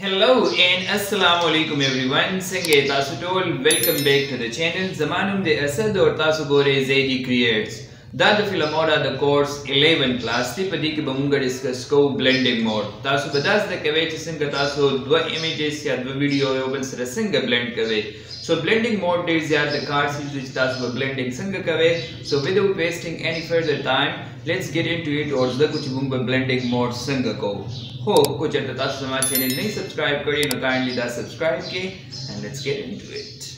Hello and Alaikum Everyone. Sange tasu tol welcome back to the channel. Zamanum de Asad or tasu gore Zaidi creates. Da the Filmora the course 11 class ti padi ke bamunga discuss ko blending mode. Tasu badas da kave chisinga tasu dwa images ya dwa video yo bal sara singa blend kave. So blending mode is ya the cards which tasu blending singa kave. So without wasting any further time, let's get into it or the kuch bunga blending mode singa ko. हो कुछ तासु हमारे चैनल नहीं सब्सक्राइब करिए ना काइंडली दा सब्सक्राइब के and let's get into it.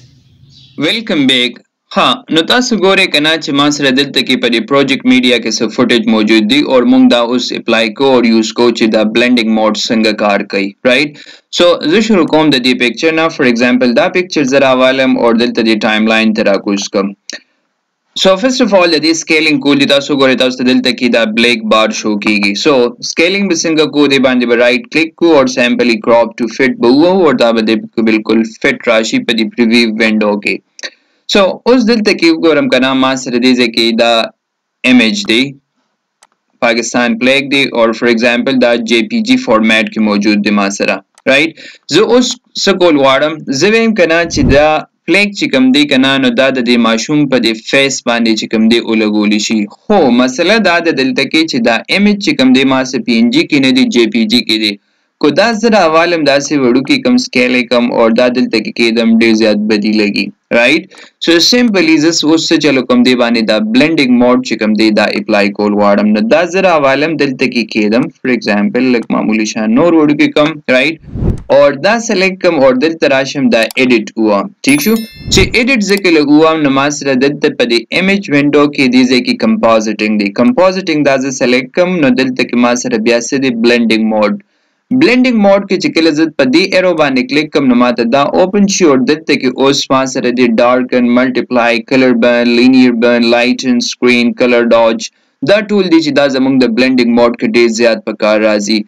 Welcome back. हाँ नतासु गोरे कना चमास रदल तकी परी प्रोजेक्ट मीडिया के सब फुटेज मौजूद दी और मुंग दा उस अप्लाई को और यूज को चिदा ब्लेंडिंग मोड संग कार कई राइट सो जुशुरु कोम द दी पिक्चर ना फॉर एग्जांपल दा पिक्चर जरा वालम और दिल तदी टाइमलाइन तरा कुछ कम So first of all, the scaling cool dita so gore ta usde dil taki da black bar show kigi. So scaling bisinga ko de bande right click ko और sample crop to fit बहुआ और da बदे बिल्कुल fit राशि पे दी preview window के. So उस दिल तकी को हम करना मास्टर दीजे की da image दे पाकिस्तान flag दे और for example da JPG format के मौजूद दे मासरा right. जो उस सकोल वाडम ज़वेम करना चिदा फ्लैग चिकम दी कना नो दादा दे माशूम पर दे फेस बांधे चिकम दे उलगोली शी हो मसला दादा दिल तके चिदा इमेज चिकम दे मा से पीएनजी की ने दी जेपीजी की दे को दास जरा अवालम दा से वडू की कम स्केल कम और दा दिल तके के दम डे ज्यादा बदी लगी राइट सो सिंपली जस उससे चलो कम दे बाने दा ब्लेंडिंग मोड चिकम दे दा अप्लाई कोल वाडम न दा जरा अवालम दिल तके के दम फॉर एग्जांपल लाइक मामूली शान नोर वडू की कम राइट और दा सेलेक्ट कम और दिल तराशम दा एडिट हुआ ठीक शो चे एडिट ज़िक्र लगुआ नमाज रदत पदे इमेज विंडो के दीजे की कंपोजिटिंग दा सेलेक्ट कम नो दिल तक मासर ब्यासे दे ब्लेंडिंग मोड के चिकल जद पदी एरो बाने क्लिक कम नमाता दा ओपन शी और दिल तक ओस मासर दे dark and multiply colour burn linear burn lighten screen colour dodge दा टूल दी दा जमंग द ब्लेंडिंग मोड के दे ज्यादा पकार राजी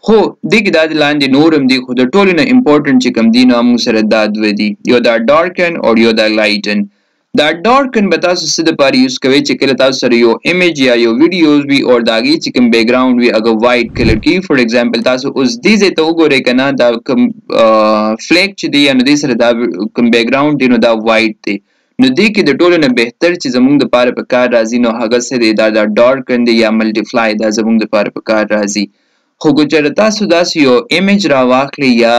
हो दिग दाद लांदे नूरम दी खुद टोली ना इंपॉर्टेंट चिकम दी नामू सर दाद वेदी यो दा डार्कन और यो दा लाइटन दा डार्कन बता सिद पर यूज कवे चिकल ता सर यो इमेज या यो वीडियोस भी और दागी चिकम बैकग्राउंड भी अगर वाइट कलर की फॉर एग्जांपल ता उस दीजे तो गोरे कना दा कम फ्लैग च दी या नदी सर दा कम बैकग्राउंड दी नो दा वाइट थे नदी की द टोली ना बेहतर चीज अमंग द पार पकार राजी नो हगस से दे दा डार्कन दे या मल्टीप्लाई दा जमंग द पार पकार राजी खुगुजरता सुदासियो इमेज रा वाखली या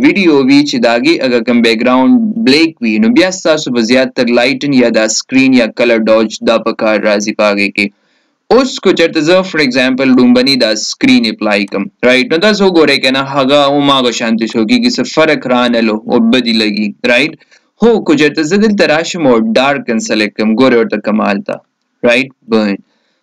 वीडियो बीच दागी अगर कम बैकग्राउंड ब्लैक वी नो बियास्ता सुब ज्यादातर लाइटन या दा स्क्रीन या कलर डॉज दा पकार राजी पागे के उस कुचरतजा फॉर एग्जांपल डुंबनी दा स्क्रीन अप्लाई कम राइट नो दा सो गोरे के ना हगा उमा गो शांति शोकी किस फर्क रान लो ओबदी लगी राइट हो कुचरतजा दिल तराशम और डार्क एंड सेलेक्ट कम गोरे और तक कमाल था राइट बर्न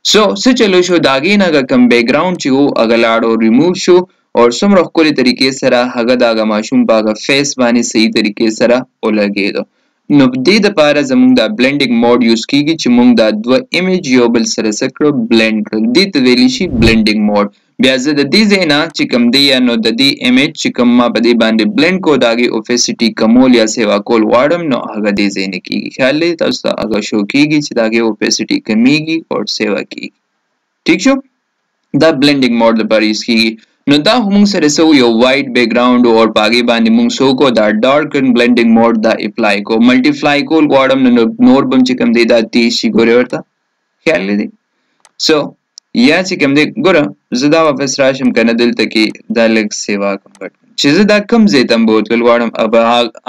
सो से चलो शो दागी ना कम बैकग्राउंड चो अगलाड़ो रिमूव शो और सुमर कोली तरीके सरा हगा दागा माशूम पागा फेस बानी सही तरीके सरा ओ लगे दो नुबदी द पारा जमुंग दा ब्लेंडिंग मोड यूज की गी चमुंग दा दवा इमेज योबल सरा सकरो ब्लेंड कर दी तवेलिशी ब्लेंडिंग मोड ब्याज द दी जेना चिकम दी या नो द दी इमेज चिकम मा बदी बांडे ब्लेंड को दागी ओपेसिटी कमोल या सेवा कोल वाडम नो हगा दी जेने की ख्याल ले तस्ता अगर शो की गी दागी ओपेसिटी कमीगी और सेवा की ठीक show the blending mode the पर इसकी नो दा हुमुंग सरे सो यो वाइट बैकग्राउंड और पागे बांडे मुंग सो को दा डार्क एंड ब्लेंडिंग मोड दा अप्लाई को मल्टीप्लाई को वाडम नो नोर बम चिकम दे दा 30 शी गोरे होता ख्याल ले दे सो या चिकम दे गोरा ज़दा वापस राशम करना दिल तकी दालक सेवा कम बट चीज़ दा कम जेतम बहुत कल वाडम अब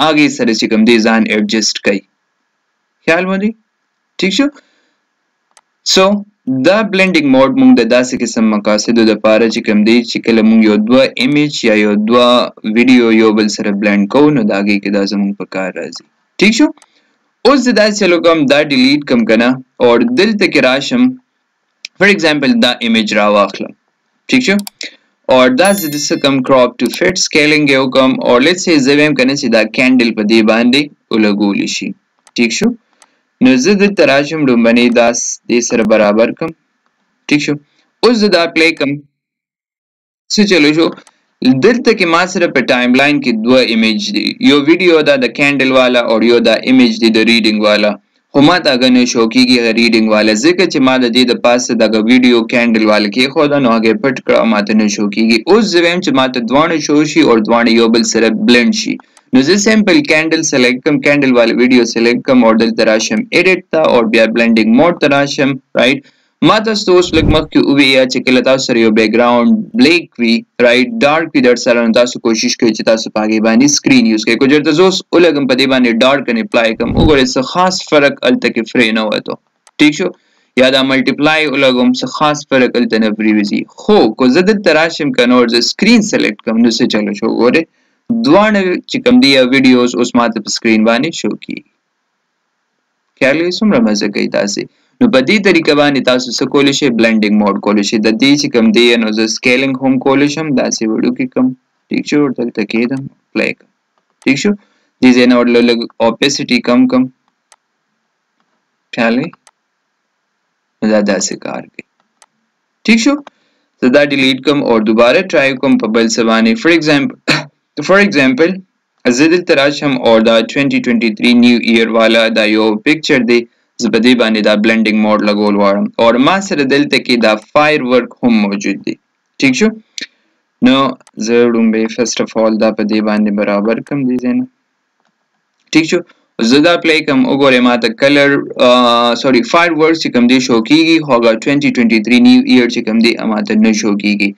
आगे सरे चिकम दे जान एडजस्ट कई ख्याल मदी ठीक show so the blending mode मुंग दा से किस्म मकासद द पारा चिकम दे चिकल मुंग यो दवा इमेज या यो दवा वीडियो यो बल सरे ब्लेंड को न दागे के दा जमुंग पकार राजी ठीक शो उस दा चलो कम दा डिलीट कम करना और दिल तक ration for example the image रा वाखला ठीक है और द जिस कम क्रॉप टू फिट स्केलिंग है कम और लेट्स से जवेम करने सीधा कैंडल पर दे बांधे उलगोली शी ठीक है नजद तराशम डुंबनी दास दे सर बराबर कम ठीक है उस दा प्ले कम से चलो शो दिल तक मासर पे टाइमलाइन की दो इमेज दी यो वीडियो दा द कैंडल वाला और यो दा इमेज दी द रीडिंग वाला هما دا غنه شو کیږي ریډینګ والا ځکه چې ما د دې د پاسه د ویډیو کینډل والا کې خو دا نو هغه پټ کړه ماته نه شو کیږي اوس زویم چې ماته دوانه شو شي او دوانه یو بل سره بلند شي نو زه سیمپل کینډل سلیکټ کوم کینډل والا ویډیو سلیکټ کوم او دلته راشم ایډیټ ته او بیا بلندینګ موډ ته راشم رائټ ما تاسو اوس لږ مخکې وویل چې کله تاسو سره یو بیک ګراوند بلیک وي رائټ ډارک وي در سره تاسو کوشش کوئ چې تاسو په هغې باندې سکرین یوز کړئ کو چېرته زه اوس ولګم په دې باندې ډارک ان اپلای کوم وګورئ څه خاص فرق هلته کې فرې نه وته ټیک شو یا دا ملټیپلای ولګوم څه خاص فرق هلته نه پرېوځي خو که زه دلته راشم که نو زه سکرین سلیکټ کوم نو څه چلو شو وګورئ دواړه چې کوم دي ویډیوز اوس ماته په سکرین باندې شو کېږي خیال یې څومره مزه کوي تاسې نو په دې طریقه باندې تاسو څه کولی شئ بلنډینګ موډ کولی شئ د دې چې کوم دی نو زه سکیلینګ هم کولی شم داسې ویډیو کې کوم ټیک شو دلته کېدم پلی کوم ټیک شو دې ځای نه ورله لږ اوپیسټي کم کوم خیال یې نو دا داسې کار کوي ټیک شو زه دا ډیلیټ کوم او دوباره ټرای کوم په بل څه باندې فار ایگزامپل زه دلته راشم او دا 2023 نیو ایئر والا دا یو پکچر دی زه په دې باندې دا بلنډینګ موډ لګول غواړم او ما سره دلته کې دا فایر ورک هم موجود دی ټیک شو نو زه لومړی فرسټ اف آل دا په دې باندې برابر کوم دې ځای نه ټیک شو زه دا پلی کوم وګورئ ماته کلر سوري فایر ورک چې کوم دی شو کېږي خو هغه 2023 نیو ایئر چې کوم دی ماته نه شو کېږي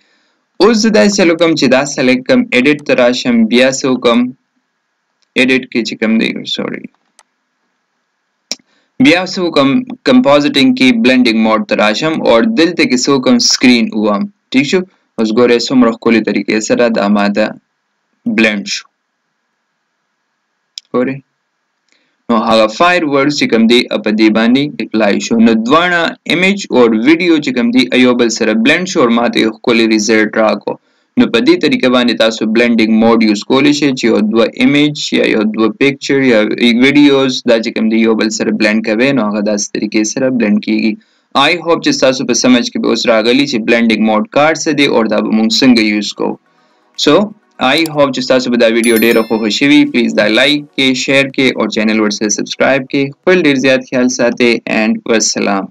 اوس زه داسې چلو کوم چې دا سلیکټ کوم ایډیټ ته راشم بیا څه وکړم ایډیټ کې چې کوم دی سوري بیا څه وکړم کمپوزیټینګ کې بلنډینګ موډ ته راشم او دلته کې څه وکړم سکرین ووهم ټیک شو اوس ګورئ څومره ښکلې طریقې سره دا ماته بلنډ شو ګورئ نو هغه فایر ورډ چې کوم دی په دې باندې اپلای شو نو دواړه ایمیج او ویډیو چې کوم دی یو بل سره بلند شو او ماته یو ښکلی ریزلټ راکړو نو په دې طریقه باندې تاسو بلنډینګ موډ یوز کولی شئ چې یو دوه ایمیج یا یو دوه پکچر یا ویډیوز دا چې کوم دی یو بل سره بلند کوئ نو هغه داسې طریقې سره بلند کیږي آی هوپ چې تاسو په سمجھ کې به اوس راغلی چې بلنډینګ موډ کار څه دی او دا به موږ څنګه یوز کوو سو I hope چې تاسو به دا ویډیو ډیره خوښه شوي پلیز دا لایک کې شیر کې او چینل ورسره سبسکرایب کې خپل ډیر زیات خیال ساتئ and والسلام